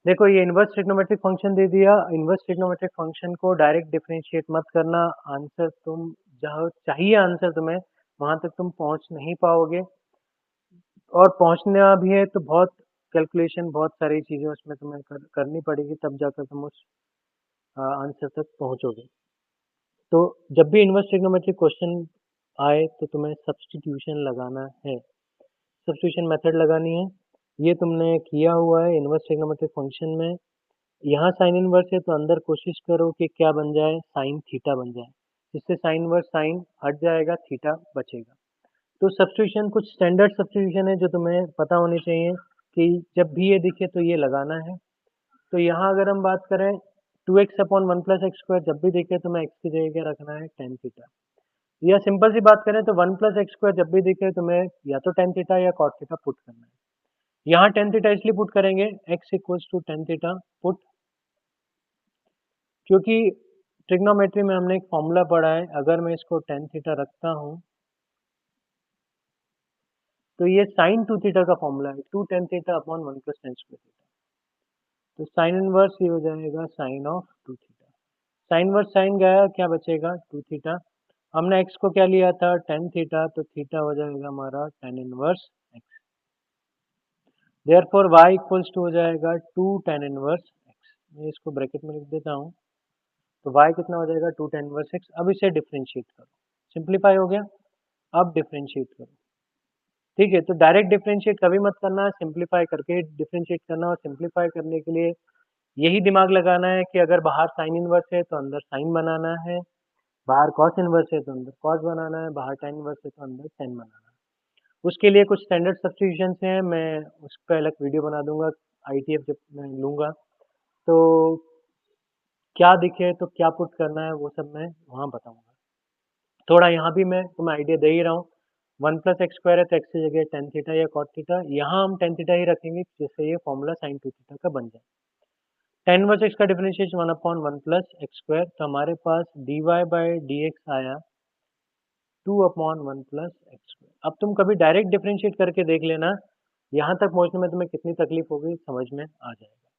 देखो ये inverse trigonometric function दे दिया, इन्वर्स ट्रिग्नोमेट्रिक फंक्शन को डायरेक्ट डिफरेंशिएट मत करना, आंसर तुम जहाँ चाहिए आंसर तुम्हें, वहाँ तक तुम पहुँच नहीं पाओगे और पहुँचना भी है तो बहुत कैलकुलेशन, बहुत सारी चीज़ें उसमें तुम्हें करनी पड़ेगी तब जाकर तुम उस आंसर तक पहुँचोगे। तो जब भी इन्वर्स ट्रिग्नोमेट्रिक क्वेश्चन आए तो तुम्हें सब्स्टिट्यूशन लगाना है, सब्स्टिट्यूशन मेथड लगानी है। ये तुमने किया हुआ है इन्वर्स ट्रिग्नोमेट्रिक फंक्शन में। यहाँ साइन इनवर्स है तो अंदर कोशिश करो कि क्या बन जाए, साइन थीटा बन जाए, जिससे साइन इनवर्स साइन हट जाएगा, थीटा बचेगा। तो सब्स्टिट्यूशन कुछ स्टैंडर्ड सब्स्टिट्यूशन है जो तुम्हें पता होनी चाहिए कि जब भी ये दिखे तो ये लगाना है। तो यहाँ अगर हम बात करें 2x अपॉन 1+x² जब भी दिखे तो मैं x की जगह क्या रखना है, tan थीटा। या सिंपल सी बात करें तो 1+x² जब भी दिखे तो मैं या तो tan थीटा या cot थीटा पुट करना है। यहाँ tan थीटा इसलिए पुट करेंगे, x equals to tan theta put, क्योंकि ट्रिग्नोमेट्री में हमने एक फॉर्मूला पढ़ा है, अगर मैं इसको tan थीटा रखता हूँ तो ये sin 2 थीटा का फॉर्मूला है, 2 tan theta upon 1+tan square theta. तो साइन इनवर्स ये हो जाएगा sine of 2 theta. Sine inverse sine गया, क्या बचेगा 2 थीटा। हमने x को क्या लिया था, tan थीटा, तो थीटा हो जाएगा हमारा tan inverse x। Therefore y equals to हो जाएगा 2 tan इनवर्स x। मैं इसको ब्रैकेट में लिख देता हूँ। तो y कितना हो जाएगा, 2 tan इनवर्स x। अब इसे डिफरेंशिएट करो, सिंप्लीफाई हो गया। अब डिफरेंशिएट करो, ठीक है। तो डायरेक्ट डिफरेंशिएट कभी मत करना, सिंप्लीफाई करके डिफरेंशिएट करना। और सिंप्लीफाई करने के लिए यही दिमाग लगाना है कि अगर बाहर साइन इनवर्स है तो अंदर साइन बनाना है, बाहर कॉस इनवर्स है तो अंदर कॉस बनाना है, बाहर tan इनवर्स है तो अंदर tan बनाना है। उसके लिए कुछ स्टैंडर्ड सब्स्टिट्यूशंस हैं, मैं उस पे अलग वीडियो बना दूंगा, आईटीएफ जब मैं लूंगा तो क्या दिखे तो क्या पुट करना है वो सब मैं वहाँ बताऊंगा। थोड़ा यहाँ भी मैं तुम्हें आइडिया दे ही रहा हूँ। 1+x² है तो x की जगह tan थीटा या cot थीटा, यहाँ हम tan थीटा ही रखेंगे जिससे ये फॉर्मूला sin 2 थीटा का बन जाए। tan इनवर्स x का डिफरेंशिएशन 1/1+x², तो हमारे पास dy/dx आया 2/1+x²। अब तुम कभी डायरेक्ट डिफरेंशिएट करके देख लेना, यहाँ तक पहुँचने में तुम्हें कितनी तकलीफ होगी समझ में आ जाएगा।